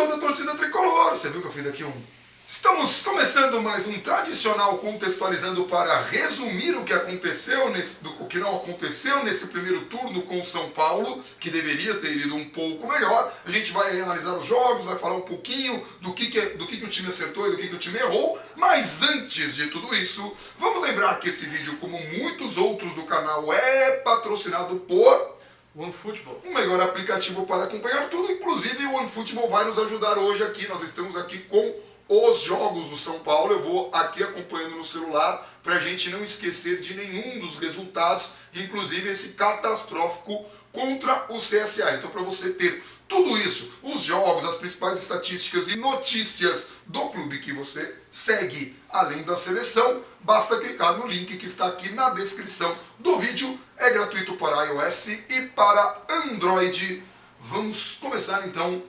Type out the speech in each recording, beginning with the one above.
pessoal da torcida tricolor, você viu que eu fiz aqui Estamos começando mais um tradicional contextualizando para resumir o que aconteceu o que não aconteceu nesse primeiro turno com o São Paulo, que deveria ter ido um pouco melhor. A gente vai analisar os jogos, vai falar um pouquinho do que o time acertou e do que o time errou, mas antes de tudo isso, vamos lembrar que esse vídeo, como muitos outros do canal, é patrocinado por OneFootball, o melhor aplicativo para acompanhar tudo. Inclusive o OneFootball vai nos ajudar hoje aqui. Nós estamos aqui com os jogos do São Paulo. Eu vou aqui acompanhando no celular para a gente não esquecer de nenhum dos resultados, inclusive esse catastrófico contra o CSA. Então, para você ter tudo isso, os jogos, as principais estatísticas e notícias do clube que você segue, além da seleção, basta clicar no link que está aqui na descrição do vídeo. É gratuito para iOS e para Android. Vamos começar então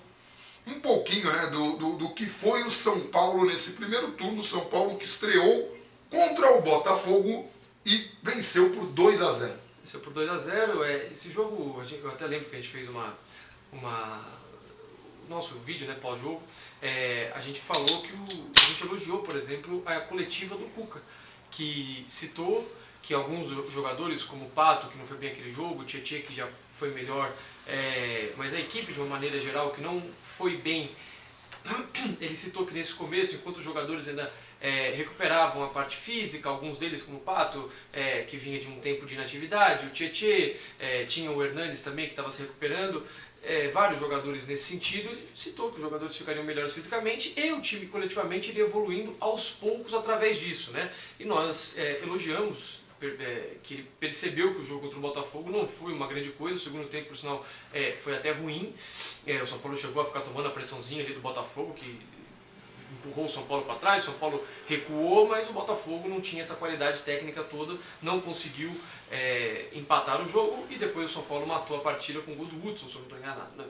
um pouquinho, né, do que foi o São Paulo nesse primeiro turno. O São Paulo que estreou contra o Botafogo e venceu por 2-0. Venceu por 2-0. Esse jogo, eu até lembro que a gente fez nosso vídeo, né, pós-jogo. A gente falou que a gente elogiou, por exemplo, a coletiva do Cuca, que citou que alguns jogadores, como o Pato, que não foi bem aquele jogo, o Tietê, que já foi melhor, mas a equipe, de uma maneira geral, que não foi bem. Ele citou que nesse começo, enquanto os jogadores ainda recuperavam a parte física, alguns deles, como o Pato, que vinha de um tempo de inatividade, o Tietê, tinha o Hernanes também, que estava se recuperando, vários jogadores nesse sentido. Ele citou que os jogadores ficariam melhores fisicamente e o time coletivamente iria evoluindo aos poucos através disso, né? E nós elogiamos que ele percebeu que o jogo contra o Botafogo não foi uma grande coisa. O segundo tempo, por sinal, foi até ruim. O São Paulo chegou a ficar tomando a pressãozinha ali do Botafogo, que empurrou o São Paulo para trás. O São Paulo recuou, mas o Botafogo não tinha essa qualidade técnica toda, não conseguiu empatar o jogo, e depois o São Paulo matou a partida com o gol do Hudson, se eu não estou enganado, né?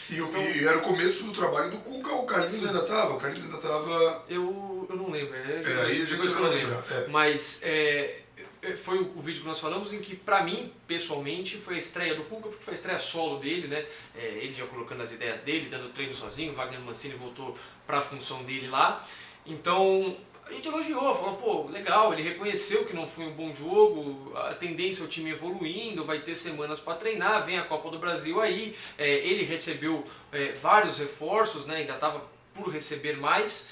E era o começo do trabalho do Cuca. O Carlinhos ainda estava... Eu não lembro, aí a gente que eu não lembro. Mas foi o vídeo que nós falamos em que, pra mim, pessoalmente, foi a estreia do Cuca, porque foi a estreia solo dele, né? Ele já colocando as ideias dele, dando treino sozinho. O Wagner Mancini voltou pra função dele lá. Então, a gente elogiou, falou, pô, legal, ele reconheceu que não foi um bom jogo, a tendência é o time evoluindo, vai ter semanas para treinar, vem a Copa do Brasil aí. Ele recebeu vários reforços, né? Ainda estava por receber mais.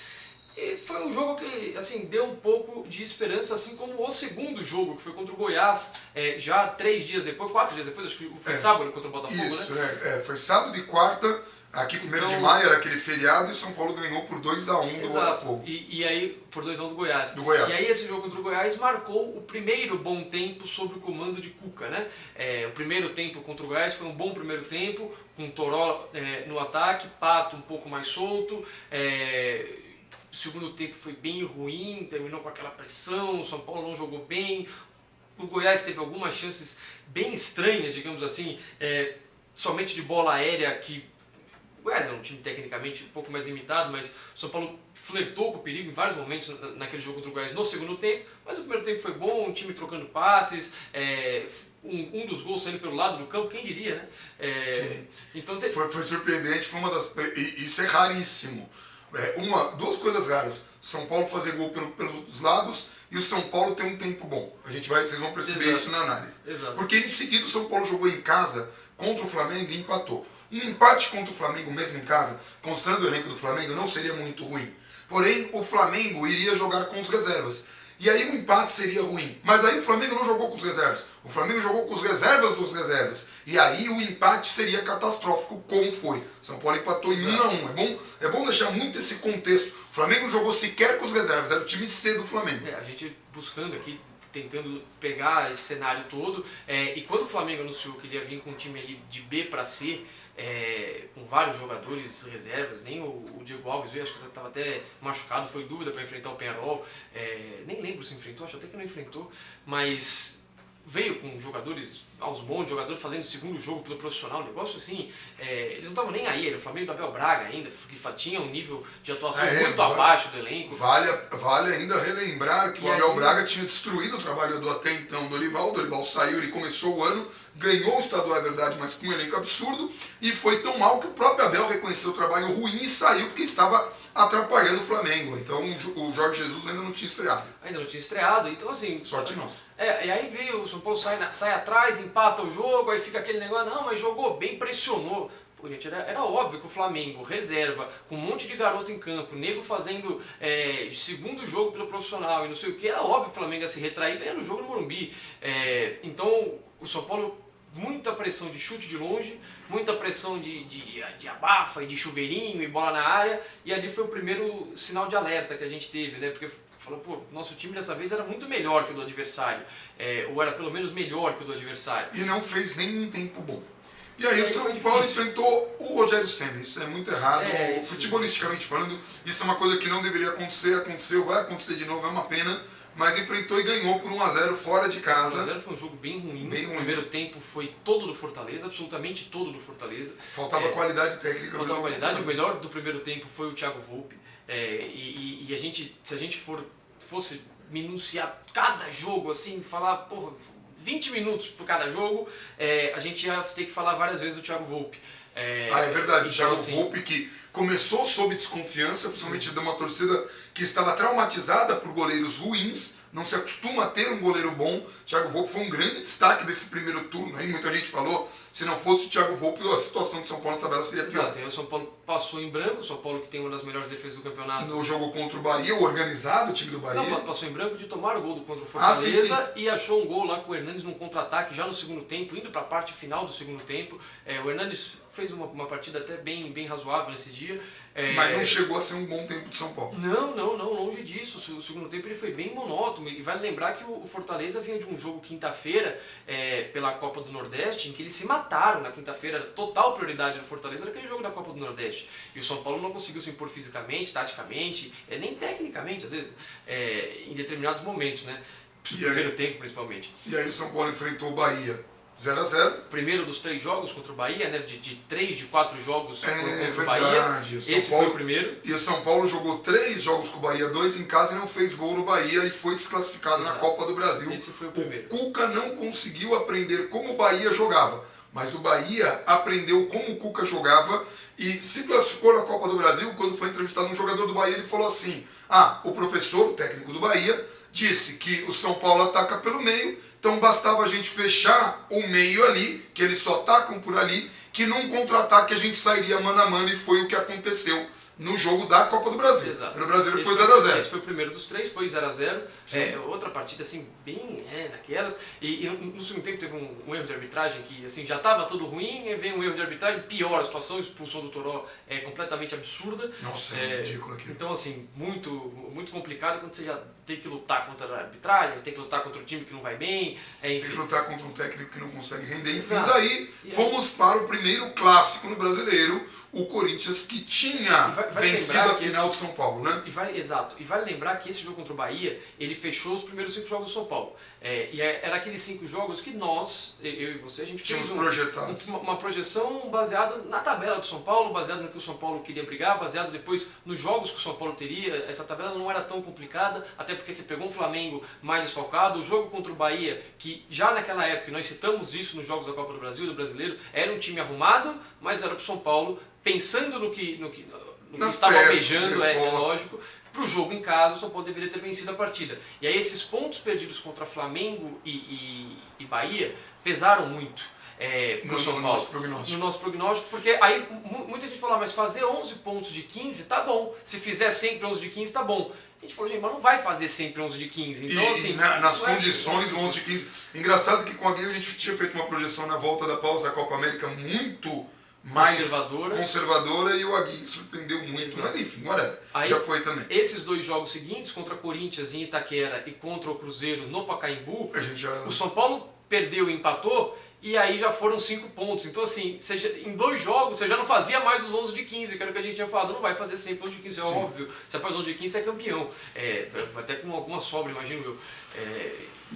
E foi um jogo que, assim, deu um pouco de esperança, assim como o segundo jogo, que foi contra o Goiás, já 3 dias depois, 4 dias depois, acho que foi sábado contra o Botafogo, isso, né? Foi sábado e quarta, aqui 1º de maio era aquele feriado, e o São Paulo ganhou por 2-1 do Botafogo. E aí, por 2-1 do Goiás. Goiás. E aí esse jogo contra o Goiás marcou o primeiro bom tempo sob o comando de Cuca, né? O primeiro tempo contra o Goiás foi um bom primeiro tempo, com Toró no ataque, Pato um pouco mais solto. O segundo tempo foi bem ruim, terminou com aquela pressão, o São Paulo não jogou bem, o Goiás teve algumas chances bem estranhas, digamos assim, somente de bola aérea, que o Goiás é um time tecnicamente um pouco mais limitado, mas o São Paulo flertou com o perigo em vários momentos naquele jogo contra o Goiás no segundo tempo, mas o primeiro tempo foi bom, o time trocando passes, um dos gols saindo pelo lado do campo, quem diria, né? Então foi surpreendente, foi uma das... Isso é raríssimo. Duas coisas raras: São Paulo fazer gol pelos lados e o São Paulo ter um tempo bom. Vocês vão perceber isso na análise. Exato. Porque em seguida o São Paulo jogou em casa contra o Flamengo e empatou. Um empate contra o Flamengo, mesmo em casa, considerando o elenco do Flamengo, não seria muito ruim. Porém, o Flamengo iria jogar com os reservas. E aí o empate seria ruim. Mas aí o Flamengo não jogou com os reservas. O Flamengo jogou com os reservas dos reservas. E aí o empate seria catastrófico, como foi. São Paulo empatou em 1-1. É bom deixar muito esse contexto. O Flamengo jogou sequer com os reservas. Era o time C do Flamengo. A gente buscando aqui, tentando pegar esse cenário todo. E quando o Flamengo anunciou que ele ia vir com um time ali de B para C, com vários jogadores reservas, nem o Diego Alves veio, acho que estava até machucado, foi dúvida para enfrentar o Peñarol, nem lembro se enfrentou, acho até que não enfrentou, mas veio com jogadores aos montes, jogadores fazendo o segundo jogo pelo profissional, um negócio assim, eles não estavam nem aí, era o Flamengo do Abel Braga ainda, que tinha um nível de atuação muito abaixo do elenco. Vale ainda relembrar que o Abel Braga tinha destruído o trabalho do até então Dorival saiu, ele começou o ano ganhou o estadual, é verdade, mas com um elenco absurdo, e foi tão mal que o próprio Abel reconheceu o trabalho ruim e saiu porque estava atrapalhando o Flamengo. Então o Jorge Jesus ainda não tinha estreado. Ainda não tinha estreado, então assim... Sorte nossa. E aí veio, o São Paulo sai atrás, empata o jogo, aí fica aquele negócio, não, mas jogou bem, pressionou. Pô, gente, era óbvio que o Flamengo, reserva, com um monte de garoto em campo, nego fazendo segundo jogo pelo profissional e não sei o que, era óbvio que o Flamengo ia se retrair ganhando o jogo no Morumbi. Então, o São Paulo, muita pressão de chute de longe, muita pressão de abafa e de chuveirinho e bola na área, e ali foi o primeiro sinal de alerta que a gente teve, né? Porque falou, pô, nosso time dessa vez era muito melhor que o do adversário, ou era pelo menos melhor que o do adversário. E não fez nenhum tempo bom. E aí o São Paulo enfrentou o Rogério Ceni. Isso é muito errado. Futebolisticamente falando, isso é uma coisa que não deveria acontecer. Aconteceu, vai acontecer de novo, é uma pena. Mas enfrentou e ganhou por 1-0 fora de casa. 1-0 foi um jogo bem ruim. O primeiro tempo foi todo do Fortaleza, absolutamente todo do Fortaleza. Faltava qualidade técnica. Faltava qualidade. O melhor do primeiro tempo foi o Thiago Volpi. E a gente, se a gente fosse minuciar cada jogo assim, falar, porra, 20 minutos por cada jogo, a gente ia ter que falar várias vezes do Thiago Volpi. É verdade, o Thiago assim, Volpi que começou sob desconfiança, principalmente de uma torcida que estava traumatizada por goleiros ruins, não se acostuma a ter um goleiro bom. Thiago Volpi foi um grande destaque desse primeiro turno, hein? Muita gente falou, se não fosse o Thiago Volpi, a situação do São Paulo na tabela seria pior. Exato, o São Paulo passou em branco, o São Paulo que tem uma das melhores defesas do campeonato. No jogo contra o Bahia, o organizado, o time do Bahia. Não, passou em branco de tomar o gol contra o Fortaleza, sim. E achou um gol lá com o Hernanes num contra-ataque já no segundo tempo, indo para a parte final do segundo tempo. O Hernanes fez uma partida até bem razoável nesse dia. Mas não chegou a ser um bom tempo de São Paulo. Não, longe disso. O segundo tempo ele foi bem monótono. E vale lembrar que o Fortaleza vinha de um jogo quinta-feira pela Copa do Nordeste, em que eles se mataram na quinta-feira. Total prioridade do Fortaleza era aquele jogo da Copa do Nordeste. E o São Paulo não conseguiu se impor fisicamente, taticamente, nem tecnicamente, às vezes, em determinados momentos, né? No primeiro tempo, principalmente. E aí o São Paulo enfrentou o Bahia 0-0. Primeiro dos 3 jogos contra o Bahia, né? De 3 de 4 jogos contra o Bahia. Esse foi o primeiro. E o São Paulo jogou 3 jogos com o Bahia, 2 em casa e não fez gol no Bahia e foi desclassificado na Copa do Brasil. Esse foi o primeiro. O Cuca não conseguiu aprender como o Bahia jogava, mas o Bahia aprendeu como o Cuca jogava e se classificou na Copa do Brasil. Quando foi entrevistado um jogador do Bahia, ele falou assim: o professor, o técnico do Bahia, disse que o São Paulo ataca pelo meio, então bastava a gente fechar o meio ali, que eles só atacam por ali, que num contra-ataque a gente sairia mano a mano, e foi o que aconteceu no jogo da Copa do Brasil. Exato. Pelo Brasileiro foi 0-0. Esse foi o primeiro dos 3, foi 0-0. Outra partida assim, bem naquelas. E no segundo tempo teve um erro de arbitragem que assim, já estava tudo ruim, e vem um erro de arbitragem, piora a situação, a expulsão do Toró é completamente absurda. Nossa, é ridículo aqui. Então assim, muito complicado quando você já tem que lutar contra a arbitragem, você tem que lutar contra o time que não vai bem. Enfim. Tem que lutar contra um técnico que não consegue render. Enfim, Exato. daí fomos para o primeiro clássico no Brasileiro, o Corinthians, que tinha vencido a final do São Paulo, né? Exato. E vale lembrar que esse jogo contra o Bahia, ele fechou os primeiros 5 jogos do São Paulo. E era aqueles 5 jogos que nós, eu e você, a gente fez uma projeção baseada na tabela do São Paulo, baseado no que o São Paulo queria brigar, baseado depois nos jogos que o São Paulo teria. Essa tabela não era tão complicada, até porque você pegou um Flamengo mais desfalcado. O jogo contra o Bahia, que já naquela época, nós citamos isso nos jogos da Copa do Brasil, do Brasileiro, era um time arrumado, mas era para o São Paulo, pensando no que estava almejando, lógico. Para o jogo em casa, o São Paulo deveria ter vencido a partida. E aí esses pontos perdidos contra Flamengo e Bahia pesaram muito no São Paulo. No nosso prognóstico, porque aí muita gente falou, mas fazer 11 pontos de 15 tá bom. Se fizer sempre 11 de 15 tá bom. A gente falou, gente, mas não vai fazer sempre 11 de 15. Então, assim, nas condições, o 11 de 15... Engraçado que com a Gui a gente tinha feito uma projeção na volta da pausa da Copa América muito mais conservadora, e o Agui surpreendeu muito. Exato. Mas enfim, já foi também. Esses 2 jogos seguintes, contra Corinthians em Itaquera e contra o Cruzeiro no Pacaembu, o São Paulo perdeu e empatou, e aí já foram 5 pontos. Então assim, em 2 jogos você já não fazia mais os 11 de 15, que era o que a gente tinha falado. Não vai fazer sempre 11 de 15, é óbvio. Você faz 11 de 15, você é campeão. Até com alguma sobra, imagino eu.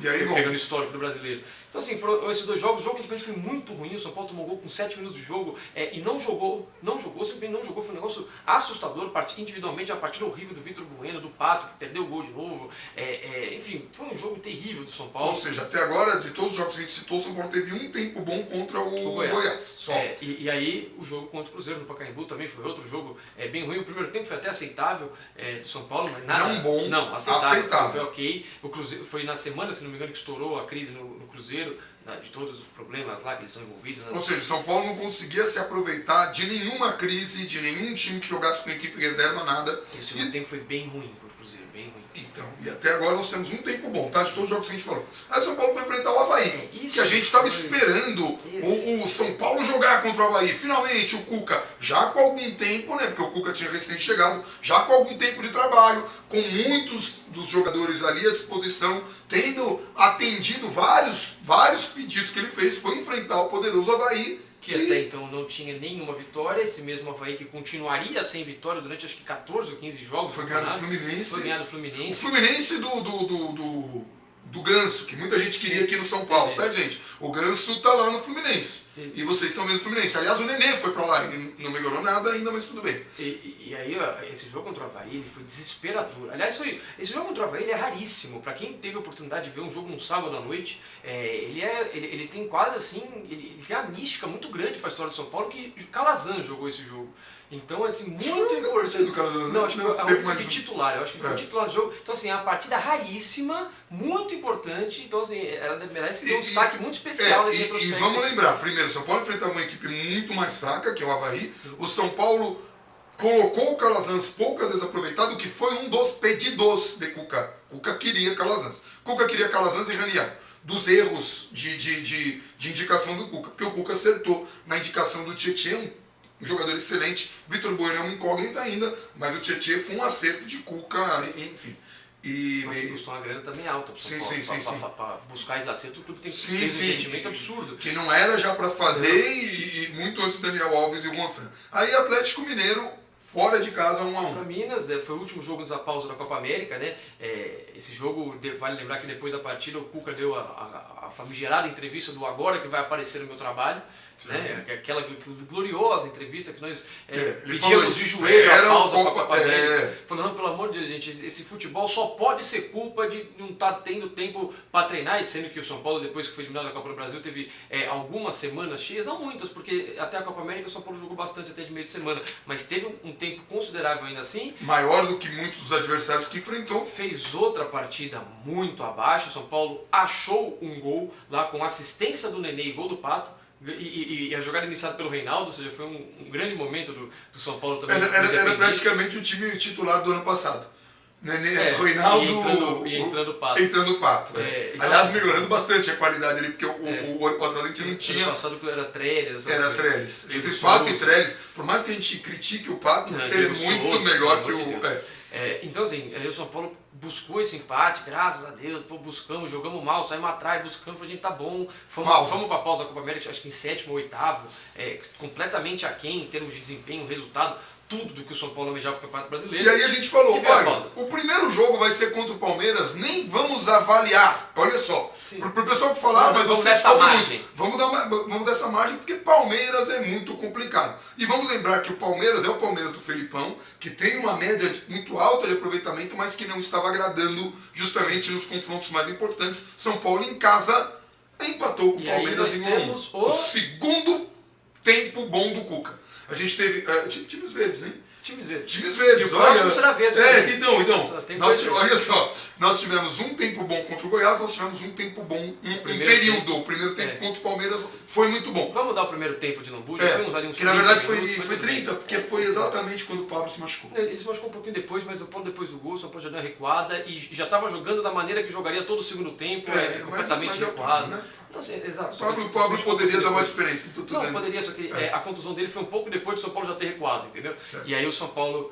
E aí, bom. Pegando o histórico do brasileiro. Então, assim, foram esses dois jogos. O jogo antigamente foi muito ruim. O São Paulo tomou gol com 7 minutos de jogo e não jogou, simplesmente não jogou. Foi um negócio assustador. Individualmente, a partida horrível do Vitor Bueno, do Pato, que perdeu o gol de novo. Enfim, foi um jogo terrível do São Paulo. Ou seja, até agora, de todos os jogos que a gente citou, o São Paulo teve um tempo bom contra o Goiás. Só. E aí, o jogo contra o Cruzeiro no Pacaembu também foi outro jogo bem ruim. O primeiro tempo foi até aceitável do São Paulo, mas nada. Não bom, não, aceitável. Foi aceitável. Ok. O Cruzeiro, foi na semana, se não me engano, que estourou a crise no Cruzeiro, de todos os problemas lá que eles estão envolvidos. Né? Ou seja, o São Paulo não conseguia se aproveitar de nenhuma crise, de nenhum time que jogasse com equipe reserva, nada. E o segundo tempo foi bem ruim pro Cruzeiro, bem ruim. Então, e até agora nós temos um tempo bom, tá? De todos os jogos que a gente falou. Aí o São Paulo foi enfrentar o Avaí, que a gente estava esperando o São Paulo jogar contra o Avaí. Finalmente, o Cuca, já com algum tempo, né? Porque o Cuca tinha recém chegado, já com algum tempo de trabalho, com muitos dos jogadores ali à disposição, tendo atendido vários pedidos que ele fez, foi enfrentar o poderoso Avaí. Que até então não tinha nenhuma vitória, esse mesmo Avaí que continuaria sem vitória durante acho que 14 ou 15 jogos. Foi ganhado o Fluminense. Foi ganhado o Fluminense. O Fluminense do Ganso, que muita gente queria aqui no São Paulo, tá, gente? O Ganso tá lá no Fluminense. E vocês estão vendo o Fluminense. Aliás, o Nenê foi pra lá e não melhorou nada ainda, mas tudo bem. E aí, ó, esse jogo contra o Avaí, ele foi desesperador. Aliás, esse jogo contra o Avaí ele é raríssimo. Pra quem teve a oportunidade de ver um jogo num sábado à noite, ele tem quase assim, ele tem uma mística muito grande pra história do São Paulo, que Calazan jogou esse jogo. Então, assim, muito importante. Não, acho que foi a única de titular. Eu acho que ele foi titular do jogo. Então, assim, é uma partida raríssima, muito importante. Então, assim, ela merece ter um destaque muito especial nesse retrospecto. E vamos lembrar, primeiro, o São Paulo enfrentava uma equipe muito mais fraca, que é o Avaí. Sim. O São Paulo colocou o Calazans poucas vezes aproveitado, que foi um dos pedidos de Cuca. Cuca queria Calazans. Cuca queria Calazans e Raniel. Dos erros de indicação do Cuca. Porque o Cuca acertou na indicação do Tietê, um jogador excelente. Vitor Bueno é uma incógnita ainda, mas o Tietê foi um acerto de Cuca, enfim. Mas custou uma grana também alta para São Paulo. Para buscar esse acerto, o clube tem que ter um investimento absurdo. Que não era já para fazer e muito antes Daniel Alves e Juan Fran. Aí Atlético Mineiro, fora de casa, 1-1. Para Minas, foi o último jogo nessa pausa da Copa América, né? Esse jogo, vale lembrar que depois da partida o Cuca deu a famigerada entrevista do Agora que vai aparecer no meu trabalho. Né? Aquela gloriosa entrevista que nós pedíamos de joelho a pausa para a Copa América. Falando, pelo amor de Deus, gente, esse futebol só pode ser culpa de não estar tendo tempo para treinar, e sendo que o São Paulo, depois que foi eliminado da Copa do Brasil, teve algumas semanas cheias, não muitas, porque até a Copa América o São Paulo jogou bastante até de meio de semana, mas teve um tempo considerável ainda assim. Maior do que muitos dos adversários que enfrentou. Fez outra partida muito abaixo, o São Paulo achou um gol lá com assistência do Nenê e gol do Pato. E a jogada iniciada pelo Reinaldo, ou seja, foi um grande momento do São Paulo também. Era praticamente o time titular do ano passado. Reinaldo e entrando o Pato. Entrando o Pato. Então, aliás, melhorando bastante a qualidade ali, porque o ano passado a gente não tinha. O ano passado era Trellis. Era Trellis. Entre Pato e Trellis, por mais que a gente critique o Pato, ele é muito melhor que o. Então, assim, aí o São Paulo buscou esse empate, graças a Deus, buscamos, jogamos mal, saímos atrás, buscamos, falei, gente, tá bom, fomos pra pausa da Copa América, acho que em 7º ou 8º, completamente aquém em termos de desempenho, resultado, tudo do que o São Paulo almejava para o Campeonato Brasileiro. E aí a gente falou, o primeiro jogo vai ser contra o Palmeiras, nem vamos avaliar, olha só, pro pessoal que falar, mas vamos dessa margem. Vamos dessa margem, porque Palmeiras é muito complicado. E vamos lembrar que o Palmeiras é o Palmeiras do Felipão, que tem uma média muito alta de aproveitamento, mas que não estava agradando justamente nos confrontos mais importantes. São Paulo em casa empatou com o Palmeiras em o segundo tempo bom do Cuca. A gente teve times verdes, hein? Times verdes. Times verdes, e o próximo será verde. Então, olha só, nós tivemos um tempo bom contra o Goiás, nós tivemos um tempo bom, um período. O primeiro tempo contra o Palmeiras foi muito bom. Vamos dar o primeiro tempo de Nambu? Que na verdade foi 30, porque foi exatamente quando o Pablo se machucou. Ele se machucou um pouquinho depois, mas o Paulo depois do gol, o São Paulo já deu uma recuada e já estava jogando da maneira que jogaria todo o segundo tempo, completamente recuado. Né? Não, assim, exato. O Pablo poderia dar uma diferença. Não, poderia, só que a contusão dele foi um pouco depois do São Paulo já ter recuado, entendeu? Certo. E aí o São Paulo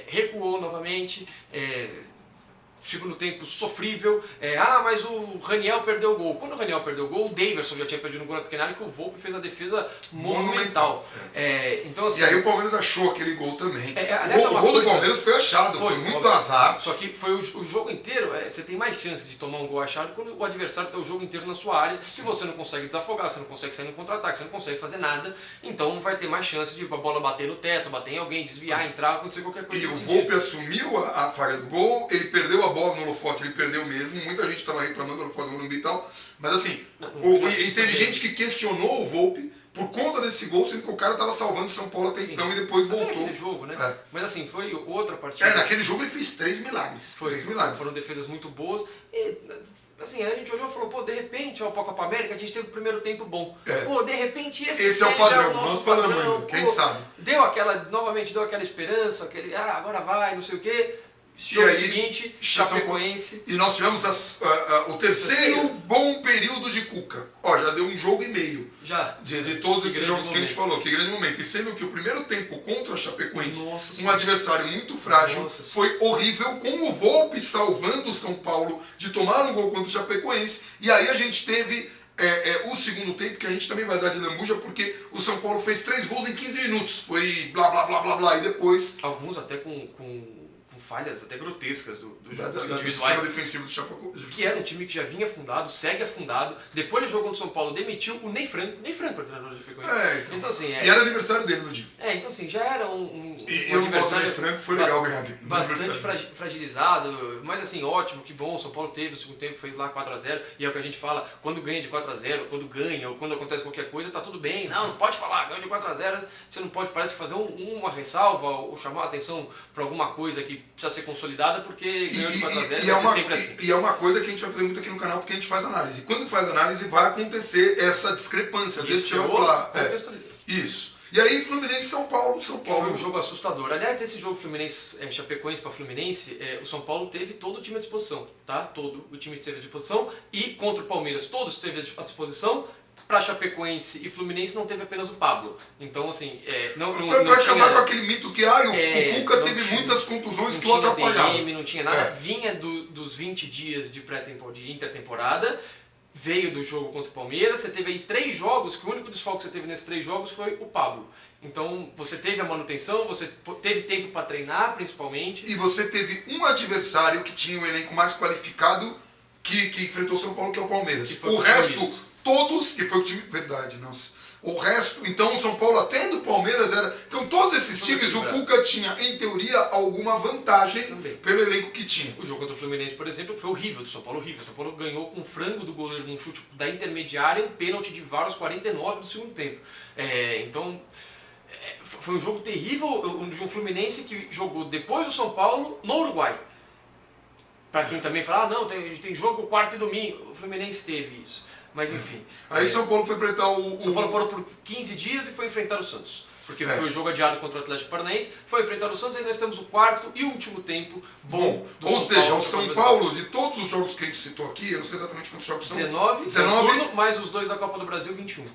recuou novamente, segundo tempo sofrível, mas o Raniel perdeu o gol. Quando o Raniel perdeu o gol, o Daverson já tinha perdido um gol na pequena área que o Volpi fez a defesa monumental. Então, assim, e aí o Palmeiras achou aquele gol também. Aliás, o gol do Palmeiras foi achado, foi muito azar. Só que foi o jogo inteiro, você tem mais chance de tomar um gol achado quando o adversário está o jogo inteiro na sua área. Se você não consegue desafogar, você não consegue sair no contra-ataque, você não consegue fazer nada, então vai ter mais chance de a bola bater no teto, bater em alguém, desviar, entrar, acontecer qualquer coisa. E o Volpi assumiu a falha do gol, ele perdeu a bola no holofote, ele perdeu mesmo, muita gente estava reclamando do holofote no Morumbi e tal, mas assim, e teve gente que questionou o Volpi por conta desse gol, sendo que o cara estava salvando o São Paulo até então e depois voltou. Naquele jogo, né? Mas assim, foi outra partida. Naquele jogo ele fez 3 milagres. Foram defesas muito boas. E assim, a gente olhou e falou, de repente, pra Copa América, a gente teve o primeiro tempo bom. De repente esse é o padrão, nosso nós falamos padrão. ainda, quem sabe. Novamente deu aquela esperança, agora vai, não sei o quê. Jogo seguinte, Chapecoense. E nós tivemos o terceiro bom período de Cuca. Já deu um jogo e meio. Já. De todos esses jogos que a gente falou. Que grande momento. E sendo que o primeiro tempo contra a Chapecoense, um adversário muito frágil, foi horrível, com o Volpi salvando o São Paulo de tomar um gol contra o Chapecoense. E aí a gente teve o segundo tempo, que a gente também vai dar de lambuja, porque o São Paulo fez 3 gols em 15 minutos. Foi blá blá blá blá blá. E depois... Alguns até com falhas até grotescas do jogo individuais defensivo do Chapecoense. Que era um time que já vinha afundado, segue afundado. Depois do jogo contra o São Paulo, demitiu o Ney Franco era o treinador do Chapecoense. Então, assim, e era aniversário dele no dia. Então assim, já era um adversário Ney Franco, foi legal ganhar dele. Bastante fragilizado, mas assim, ótimo, que bom. O São Paulo teve o segundo tempo, fez lá 4-0, e é o que a gente fala, quando ganha de 4-0, quando ganha, ou quando acontece qualquer coisa, tá tudo bem. Não pode falar, ganha de 4-0, você não pode, parece, fazer uma ressalva ou chamar a atenção para alguma coisa que precisa ser consolidada, porque ganhou de 4-0 vai ser sempre assim. E é uma coisa que a gente vai fazer muito aqui no canal, porque a gente faz análise. E quando faz análise, vai acontecer essa discrepância. Às vezes você vai falar... Isso. E aí, Fluminense e São Paulo. Foi um jogo assustador. Aliás, esse jogo Fluminense, Chapecoense para Fluminense, o São Paulo teve todo o time à disposição, tá? Todo o time esteve à disposição. E contra o Palmeiras, todos esteve à disposição. Para Chapecoense e Fluminense não teve apenas o Pablo. Então, assim, para acabar com aquele mito que o Cuca teve muitas contusões que o atrapalharam. Não tinha nada. Vinha dos 20 dias de intertemporada, veio do jogo contra o Palmeiras. Você teve aí 3 jogos, que o único desfalque que você teve nesses 3 jogos foi o Pablo. Então, você teve a manutenção, você teve tempo para treinar, principalmente. E você teve um adversário que tinha um elenco mais qualificado que enfrentou o São Paulo, que é o Palmeiras. O resto... Todos, que foi o time... Verdade, nossa. O resto, então o São Paulo até do Palmeiras era... Então todos esses times, o Cuca tinha, em teoria, alguma vantagem pelo elenco que tinha. O jogo contra o Fluminense, por exemplo, foi horrível do São Paulo, horrível. O São Paulo ganhou com um frango do goleiro num chute da intermediária, um pênalti de VAR aos 49 do segundo tempo. Então, foi um jogo terrível de um Fluminense que jogou depois do São Paulo no Uruguai. Para quem também fala, não, tem jogo quarto e domingo. O Fluminense teve isso. Mas enfim. Aí São Paulo foi enfrentar São Paulo parou por 15 dias e foi enfrentar o Santos. Porque foi o jogo adiado contra o Atlético Paranaense, foi enfrentar o Santos e nós temos o quarto e último tempo bom do Ou São seja, Paulo, o São Paulo, de todos os jogos que a gente citou aqui, eu não sei exatamente quantos jogos são. 19 turno, mais os 2 da Copa do Brasil, 21.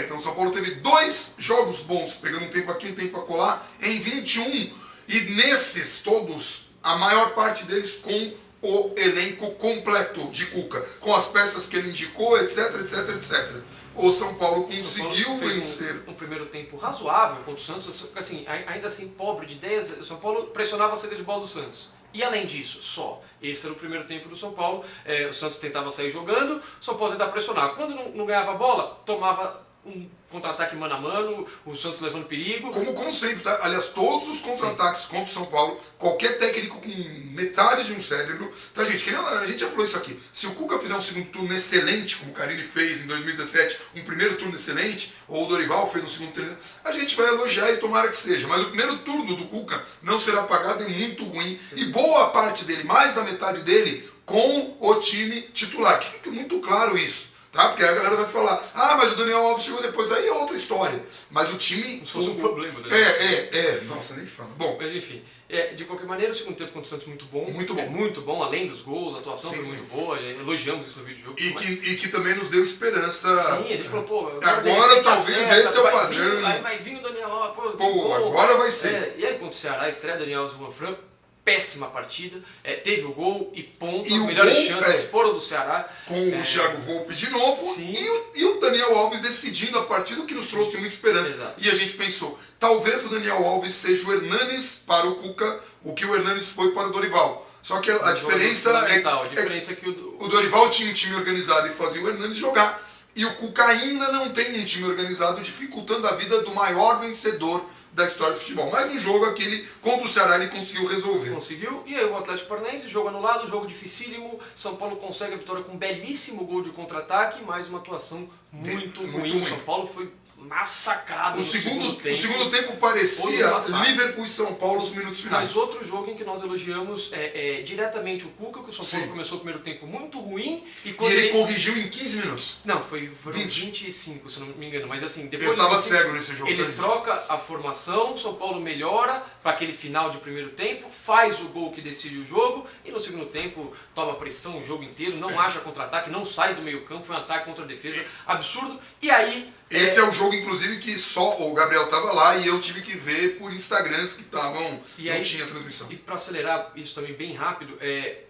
Então o São Paulo teve 2 jogos bons, pegando um tempo aqui, um tempo acolá, em 21. E nesses todos, a maior parte deles com o elenco completo de Cuca, com as peças que ele indicou, etc, etc, etc. O São Paulo conseguiu vencer. Um primeiro tempo razoável contra o Santos, assim, ainda assim pobre de ideias. O São Paulo pressionava a saída de bola do Santos. E além disso, esse era o primeiro tempo do São Paulo. O Santos tentava sair jogando, o São Paulo tentava pressionar. Quando não ganhava a bola, tomava um contra-ataque mano a mano, o Santos levando perigo. Como sempre, tá? Aliás, todos os contra-ataques contra o São Paulo, qualquer técnico com metade de um cérebro. Tá, gente? A gente já falou isso aqui. Se o Cuca fizer um segundo turno excelente, como o Carille fez em 2017, um primeiro turno excelente, ou o Dorival fez um segundo turno, a gente vai elogiar e tomara que seja. Mas o primeiro turno do Cuca não será pagado, é muito ruim. E boa parte dele, mais da metade dele, com o time titular. Que fique muito claro isso. Tá? Porque aí a galera vai falar, mas o Daniel Alves chegou depois, aí é outra história. Mas o time... Se fosse um problema, né? Nossa, nem fala. Bom, mas enfim, de qualquer maneira, o segundo tempo contra o Santos muito bom. Muito bom. Muito bom, além dos gols, a atuação foi muito boa, elogiamos isso no vídeo do jogo. E que também nos deu esperança. Sim, a gente falou, agora talvez esse é o padrão. Vai vir o Daniel Alves, agora vai ser. E aí contra o Ceará, a estreia do Daniel Alves e o Juan Fran, péssima partida, teve o gol e ponto, E as o melhores gol, chances foram do Ceará. Com o Thiago Volpe de novo Sim. e o Daniel Alves decidindo a partida, o que nos trouxe muita esperança. Exato. E a gente pensou, talvez o Daniel Alves seja o Hernanes para o Cuca, o que o Hernanes foi para o Dorival. Só que a diferença a diferença é que o Dorival tinha um time organizado e fazia o Hernanes jogar. E o Cuca ainda não tem um time organizado, dificultando a vida do maior vencedor da história do futebol. Mas no jogo aquele, contra o Ceará, ele conseguiu resolver. Conseguiu, e aí o Atlético Paranaense, jogo anulado, jogo dificílimo, São Paulo consegue a vitória com um belíssimo gol de contra-ataque, mais uma atuação muito ruim. São Paulo foi massacrado no segundo tempo. O segundo tempo parecia Liverpool e São Paulo nos minutos finais. Mas outro jogo em que nós elogiamos diretamente o Cuca, que o São Paulo começou o primeiro tempo muito ruim. E ele corrigiu em 15 minutos. Não, foram 25, se não me engano. Mas assim, depois eu estava cego nesse jogo. Ele troca a formação, o São Paulo melhora para aquele final de primeiro tempo, faz o gol que decide o jogo e no segundo tempo toma pressão o jogo inteiro, não acha contra-ataque, não sai do meio campo, foi um ataque contra a defesa absurdo. E aí... Esse é o jogo, inclusive, que só o Gabriel estava lá e eu tive que ver por Instagrams que estavam, não tinha transmissão. E para acelerar isso também bem rápido,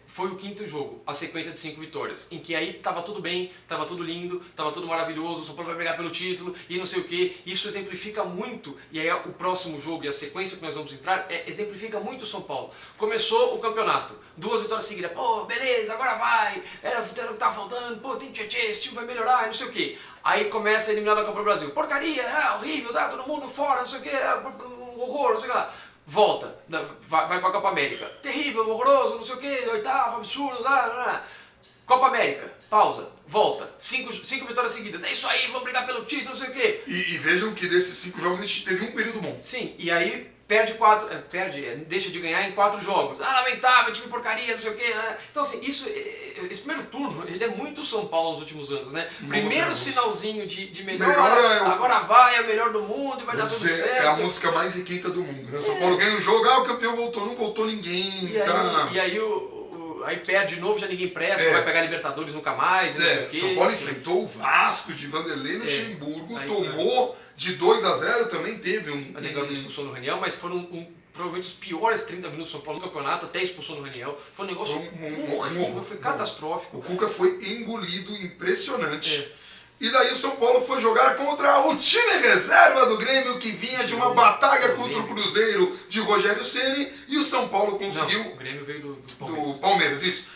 foi o quinto jogo, a sequência de 5 vitórias, em que aí tava tudo bem, tava tudo lindo, tava tudo maravilhoso, o São Paulo vai brigar pelo título e não sei o que. Isso exemplifica muito, e aí o próximo jogo e a sequência que nós vamos entrar exemplifica muito o São Paulo. Começou o campeonato, 2 vitórias seguidas, pô, beleza, agora vai, era o que tá faltando, pô, tem tchê, esse time vai melhorar, não sei o que. Aí começa a eliminar da Copa do Brasil, porcaria, horrível, tá, todo mundo fora, não sei o que, um horror, não sei o que lá. Volta, vai pra Copa América. Terrível, horroroso, não sei o que, oitavo, absurdo, Copa América, pausa, volta. 5 vitórias seguidas. É isso aí, vamos brigar pelo título, não sei o que. E vejam que desses 5 jogos a gente teve um período bom. Sim, e aí deixa de ganhar em 4 jogos. Lamentável, time porcaria, não sei o que. Então assim, esse primeiro turno, ele é muito São Paulo nos últimos anos, né? Primeiro sinalzinho de melhora, agora vai, é o melhor do mundo e vai dar tudo certo. É a música mais requinta do mundo, né? São Paulo ganha o jogo, o campeão voltou, não voltou ninguém. E aí aí perde de novo, já ninguém presta, vai pegar Libertadores nunca mais, não sei o quê. São Paulo enfrentou o Vasco de Vanderlei no Luxemburgo, tomou de 2-0, também teve a negócio da expulsão do Raniel, mas foram provavelmente os piores 30 minutos do São Paulo no campeonato, até a expulsão do Raniel. Foi um negócio horrível, foi catastrófico. O Cuca foi engolido, impressionante. E daí o São Paulo foi jogar contra o time reserva do Grêmio, que vinha de uma batalha contra o Cruzeiro de Rogério Ceni, e o São Paulo conseguiu... Não, o Grêmio veio do Palmeiras. Do Palmeiras, isso.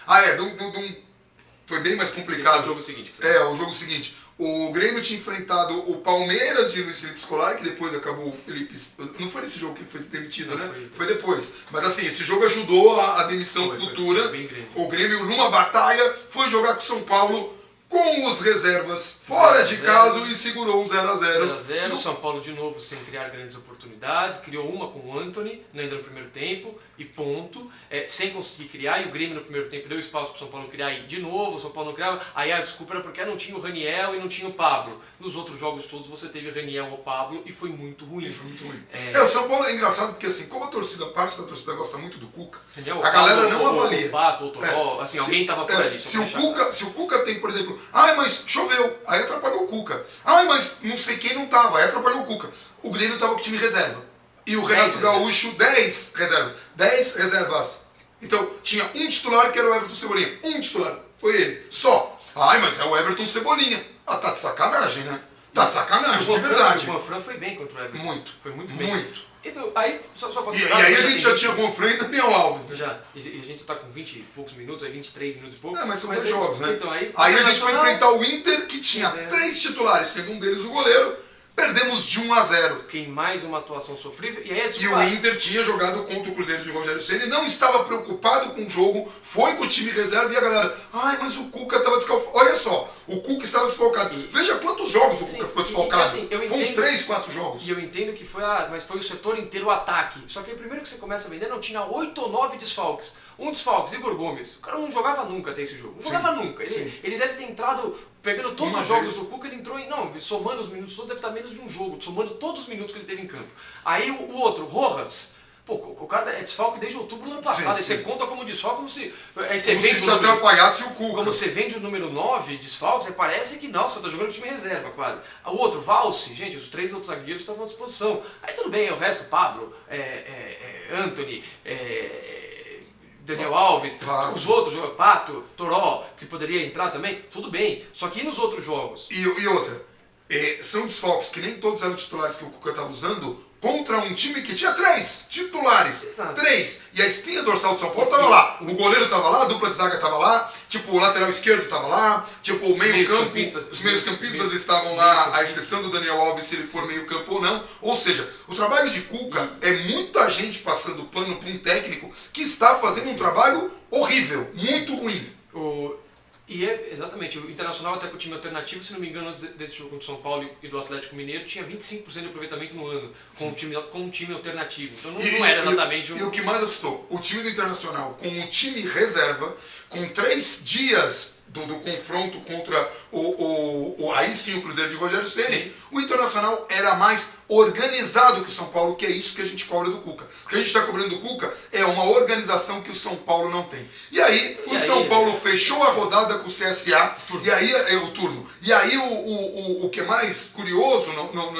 Foi bem mais complicado. Esse é o jogo seguinte. O jogo seguinte. O Grêmio tinha enfrentado o Palmeiras de Luiz Felipe Scolari, que depois acabou o Felipe... Não foi nesse jogo que ele foi demitido, né? Foi depois. Mas assim, esse jogo ajudou a demissão futura. Foi bem Grêmio. O Grêmio, numa batalha, foi jogar com o São Paulo com os reservas fora de casa e segurou um 0-0. 0-0, São Paulo de novo sem criar grandes oportunidades, criou uma com o Antony, ainda no primeiro tempo, e ponto, sem conseguir criar, e o Grêmio no primeiro tempo deu espaço para o São Paulo criar, e de novo o São Paulo não criava, aí a desculpa era porque não tinha o Raniel e não tinha o Pablo. Nos outros jogos todos você teve Raniel ou Pablo e foi muito ruim. O São Paulo é engraçado porque assim, como parte da torcida gosta muito do Cuca, Raniel, a galera não avalia. O Pato, o Toró, assim, alguém tava por ali. Se o Cuca tem, por exemplo, mas choveu, aí atrapalhou o Cuca. Mas não sei quem não tava, aí atrapalhou o Cuca. O Grêmio tava com o time reserva. E o Renato Gaúcho, 10 reservas. 10 reservas. Então, tinha um titular que era o Everton Cebolinha. Um titular. Foi ele. Só. Mas é o Everton Cebolinha. Tá de sacanagem, né? Tá de sacanagem, de verdade. O Juanfran foi bem contra o Everton. Muito. Foi muito bem. Muito. Então, aí, só posso E aí a gente já tinha Juanfran e Daniel Alves, né? Já. E a gente tá com 20 e poucos minutos, aí 23 minutos e pouco. Mas são 2 jogos, né? Então, aí a gente foi enfrentar o Inter, que tinha 3 titulares, sendo um deles o goleiro. Perdemos de 1-0. Em mais uma atuação sofrível. E o Inter tinha jogado contra o Cruzeiro de Rogério Ceni, não estava preocupado com o jogo, foi com o time reserva e a galera, mas o Cuca estava desfalcado. Olha só, o Cuca estava desfalcado. Veja quantos jogos o Cuca ficou desfalcado. Assim, foi uns 3, 4 jogos. E eu entendo que foi mas foi o setor inteiro o ataque. Só que aí, primeiro que você começa a vender, não tinha 8 ou 9 desfalques. Um desfalques, Igor Gomes. O cara não jogava nunca até esse jogo. Não jogava nunca. Ele deve ter entrado, pegando todos os jogos do Cuca, ele entrou em... Não, somando os minutos todos, deve estar menos de um jogo. Somando todos os minutos que ele teve em campo. Aí o outro, Rojas. Pô, o cara é desfalque desde outubro do ano passado. Aí você conta como desfalque, como se... Aí você como se atrapalhasse o Cuca. Como você vende o número 9, desfalques, aí parece que, nossa, tá jogando com o time reserva quase. O outro, Valse, gente, os 3 outros zagueiros estavam à disposição. Aí tudo bem, o resto, Pablo, Antony, Daniel Alves, Pato. os outros jogos, Pato, Toró, que poderia entrar também, tudo bem. Só que e nos outros jogos? E outra, são desfalques que nem todos eram titulares que o Cuca estava usando contra um time que tinha 3 titulares. Exato. 3. E a espinha dorsal do São Paulo tava lá. O goleiro tava lá, a dupla de zaga tava lá, tipo, o lateral esquerdo tava lá, tipo, o meio-campo, os meios-campistas estavam lá, à exceção do Daniel Alves, se ele for meio-campo ou não. Ou seja, o trabalho de Cuca é muita gente passando pano para um técnico que está fazendo um trabalho horrível, muito ruim. E é exatamente, o Internacional até com o time alternativo, se não me engano, antes desse jogo contra o São Paulo e do Atlético Mineiro, tinha 25% de aproveitamento no ano com um time alternativo. Então não era exatamente E o que mais assustou, o time do Internacional com o time reserva, com 3 dias do confronto contra aí sim o Cruzeiro de Rogério Ceni, o Internacional era mais organizado que o São Paulo, que é isso que a gente cobra do Cuca. O que a gente está cobrando do Cuca é uma organização que o São Paulo não tem. E aí o São Paulo fechou a rodada com o CSA, e aí o turno. E aí o que é mais curioso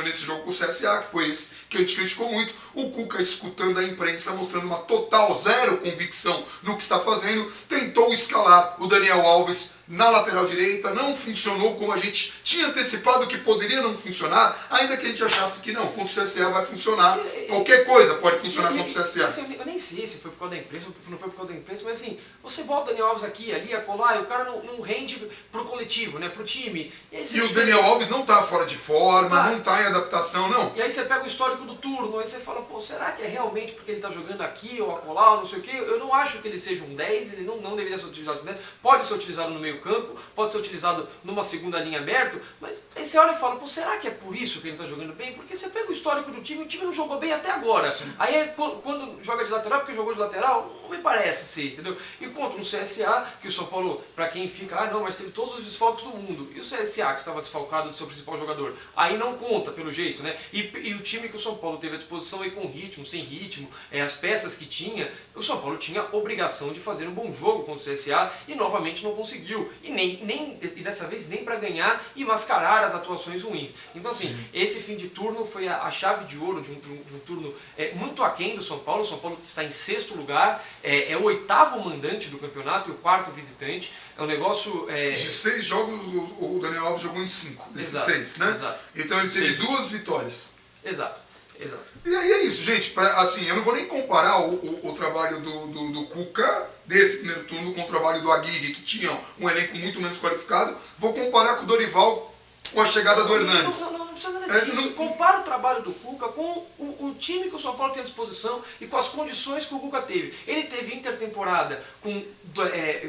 nesse jogo com o CSA, que foi esse que a gente criticou muito, o Cuca escutando a imprensa, mostrando uma total zero convicção no que está fazendo, tentou escalar o Daniel Alves na lateral direita, não funcionou como a gente tinha antecipado que poderia não funcionar, ainda que a gente achasse que não, contra o CSA vai funcionar, qualquer coisa pode funcionar contra o CSA. Assim, eu nem sei se foi por causa da imprensa ou não foi por causa da imprensa, mas assim, você bota o Daniel Alves aqui, ali, acolá, e o cara não rende pro coletivo, né, pro time. E o Daniel Alves não tá fora de forma, não tá em adaptação, não. E aí você pega o histórico do turno, aí você fala, pô, será que é realmente porque ele tá jogando aqui ou acolá, ou não sei o quê? Eu não acho que ele seja um 10, ele não deveria ser utilizado como 10, pode ser utilizado no meio campo, pode ser utilizado numa segunda linha aberto, mas aí você olha e fala, pô, será que é por isso que ele tá jogando bem? Porque você pega o histórico do time, o time não jogou bem até agora. Sim. Aí quando joga de lateral, porque jogou de lateral, não me parece ser, entendeu? E contra um CSA, que o São Paulo, pra quem fica, não, mas teve todos os desfalques do mundo. E o CSA, que estava desfalcado do seu principal jogador, aí não conta, pelo jeito, né? E o time que o São Paulo teve à disposição aí com ritmo, sem ritmo, as peças que tinha, o São Paulo tinha a obrigação de fazer um bom jogo contra o CSA e novamente não conseguiu. E dessa vez nem para ganhar e mascarar as atuações ruins. Então assim, esse fim de turno foi a chave de ouro de um turno muito aquém do São Paulo. O São Paulo está em 6º lugar, é o 8º mandante do campeonato e o 4º visitante. É um negócio... De 6 jogos, o Daniel Alves jogou em 5 desses 6, né? Exato. Então ele teve 2 vitórias. Exato. E aí é isso, gente. Assim, eu não vou nem comparar o trabalho do Cuca desse primeiro turno com o trabalho do Aguirre, que tinha um elenco muito menos qualificado. Vou comparar com o Dorival com a chegada do Hernanes. Não precisa nada disso. Compara o trabalho do Cuca com o time que o São Paulo tem à disposição e com as condições que o Cuca teve. Ele teve intertemporada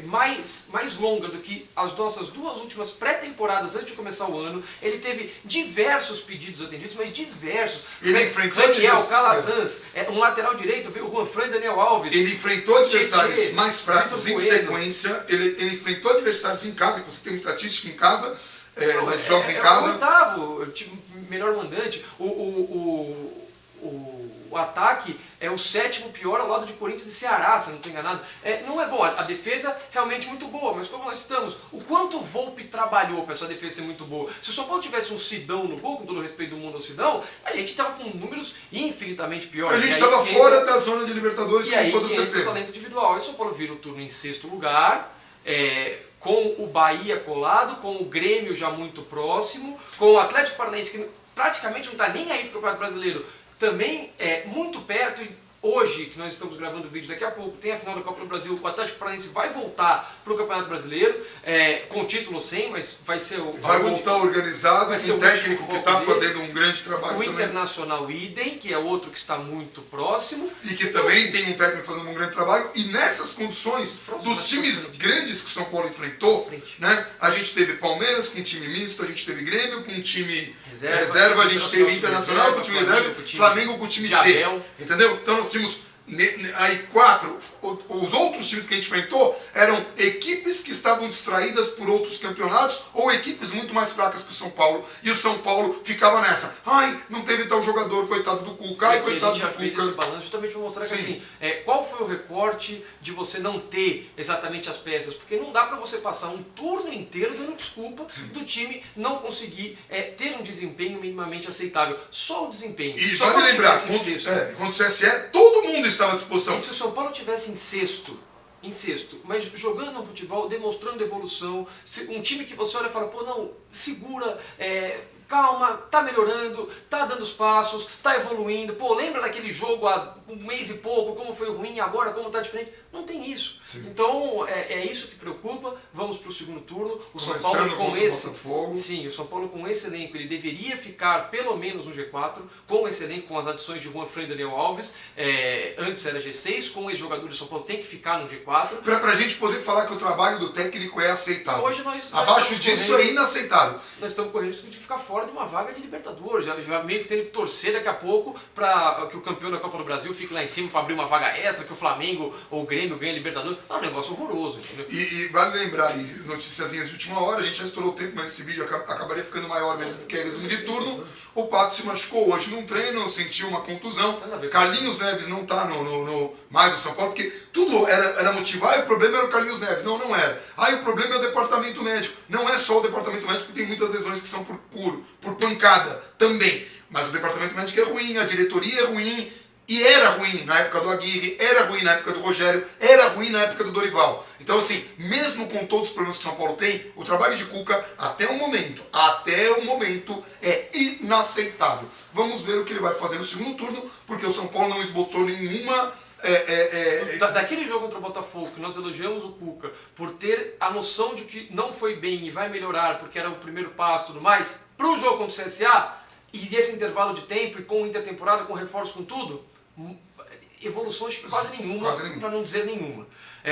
mais longa do que as nossas 2 últimas pré-temporadas antes de começar o ano. Ele teve diversos pedidos atendidos, mas diversos. Ele enfrentou Daniel Calazans, um lateral direito, veio o Juan Fran e Daniel Alves. Ele enfrentou adversários mais fracos em sequência. Ele enfrentou adversários em casa, que você tem uma estatística em casa. Nos jogos em casa. O 8º, melhor mandante. O ataque é o 7º pior ao lado de Corinthians e Ceará, se eu não estou enganado. Não é bom, a defesa realmente muito boa, mas como nós estamos, o quanto o Volpi trabalhou para essa defesa ser muito boa. Se o São Paulo tivesse um Sidão no gol, com todo o respeito do mundo ao Sidão, a gente estava com números infinitamente piores. A gente estava fora da zona de Libertadores, com toda certeza. O talento individual. Aí o São Paulo vira o turno em 6º lugar, com o Bahia colado, com o Grêmio já muito próximo, com o Atlético Paranaense, que praticamente não está nem aí para o Campeonato Brasileiro, também muito perto. E hoje, que nós estamos gravando o vídeo, daqui a pouco tem a final da Copa do Brasil, o Atlético Paranaense vai voltar para o Campeonato Brasileiro, com título sem, mas vai ser o... Vai voltar organizado, com um técnico que está fazendo um grande trabalho também. O Internacional idem, que é outro que está muito próximo. E que também tem um técnico fazendo um grande trabalho. E nessas condições, dos times grandes que o São Paulo enfrentou, né? A gente teve Palmeiras com um time misto, a gente teve Grêmio com um time reserva, a gente teve Internacional com o time reserva, Flamengo com o time C. Entendeu? Então nós tínhamos aí 4, os outros times que a gente enfrentou eram equipes que estavam distraídas por outros campeonatos ou equipes muito mais fracas que o São Paulo, e o São Paulo ficava nessa, não teve tal jogador, coitado do Cuca, coitado do Cuca. A gente já fez esse balanço justamente para mostrar que assim, qual foi o recorte de você não ter exatamente as peças, porque não dá para você passar um turno inteiro dando desculpa do time não conseguir ter um desempenho minimamente aceitável, só o desempenho. E só vale lembrar, contra o CSE, todo mundo estava à disposição. E se o São Paulo tivesse em 6º, em sexto, mas jogando um futebol, demonstrando evolução, um time que você olha e fala, pô, não, segura, calma, tá melhorando, tá dando os passos, tá evoluindo, pô, lembra daquele jogo há um mês e pouco, como foi ruim, agora como tá diferente? Não tem isso. Sim. Então, é isso que preocupa. Vamos para o segundo turno. O São Paulo com esse... Sim, o São Paulo com esse elenco, ele deveria ficar pelo menos no G4, com esse elenco, com as adições de Juan Fran e Daniel Alves. Antes era G6, com os jogadores do São Paulo tem que ficar no G4. Pra gente poder falar que o trabalho do técnico é aceitável. Hoje nós abaixo disso é inaceitável. Nós estamos correndo risco de ficar fora de uma vaga de Libertadores. Já meio que tendo que torcer daqui a pouco para que o campeão da Copa do Brasil fique lá em cima para abrir uma vaga extra, que o Flamengo ou o Grêmio ganhe a Libertadores. É um negócio horroroso, entendeu? E vale lembrar, noticiazinhas de última hora, a gente já estourou o tempo, mas esse vídeo acabaria ficando maior mesmo, porque é resumo de turno. O Pato se machucou hoje num treino, sentiu uma contusão. Carlinhos Neves não está mais no São Paulo, porque tudo era motivar e o problema era o Carlinhos Neves. Não, não era. Aí o problema é o departamento médico. Não é só o departamento médico, porque tem muitas lesões que são por pancada também. Mas o departamento médico é ruim, a diretoria é ruim. E era ruim na época do Aguirre, era ruim na época do Rogério, era ruim na época do Dorival. Então assim, mesmo com todos os problemas que o São Paulo tem, o trabalho de Cuca, até o momento, é inaceitável. Vamos ver o que ele vai fazer no segundo turno, porque o São Paulo não esbotou nenhuma... Daquele jogo contra o Botafogo, que nós elogiamos o Cuca por ter a noção de que não foi bem e vai melhorar, porque era o primeiro passo e tudo mais, para o jogo contra o CSA, e esse intervalo de tempo, e com intertemporada, com reforço, com tudo, evoluções quase nenhuma, para não dizer nenhuma.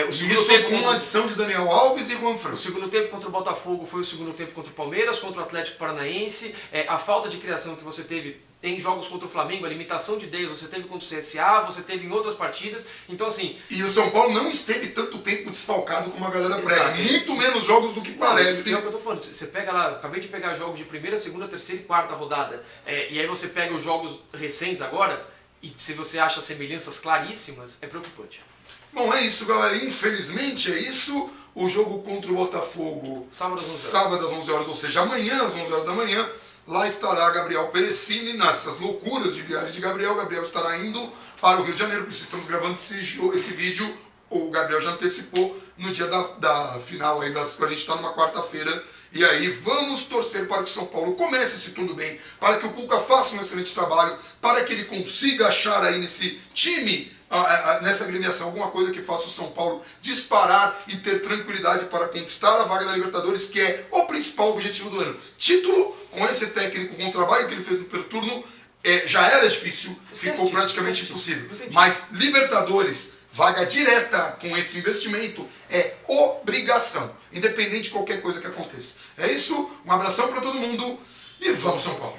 O segundo tempo com uma adição de Daniel Alves e Juan Fran. O segundo tempo contra o Botafogo foi o segundo tempo contra o Palmeiras, contra o Atlético Paranaense, a falta de criação que você teve em jogos contra o Flamengo, a limitação de ideias você teve contra o CSA, você teve em outras partidas, então assim... E o São Paulo não esteve tanto tempo desfalcado como a galera prega, muito menos jogos do que parece. É o que eu tô falando, você pega lá, acabei de pegar jogos de primeira, segunda, terceira e quarta rodada, e aí você pega os jogos recentes agora, e se você acha semelhanças claríssimas, é preocupante. Bom, é isso, galera, infelizmente é isso, o jogo contra o Botafogo, sábado às 11 horas, ou seja, amanhã às 11 horas da manhã, lá estará Gabriel Perecini, nessas loucuras de viagem de Gabriel. Gabriel estará indo para o Rio de Janeiro, por isso estamos gravando esse vídeo. O Gabriel já antecipou no dia da final, aí a gente está numa quarta-feira. E aí vamos torcer para que o São Paulo comece esse turno bem, para que o Cuca faça um excelente trabalho, para que ele consiga achar aí nesse time, nessa agremiação, alguma coisa que faça o São Paulo disparar e ter tranquilidade para conquistar a vaga da Libertadores, que é o principal objetivo do ano. Título, com esse técnico, com o trabalho que ele fez no primeiro turno, já era difícil, ficou praticamente impossível. Mas Libertadores, vaga direta com esse investimento, é obrigação, independente de qualquer coisa que aconteça. É isso, um abração para todo mundo e vamos São Paulo!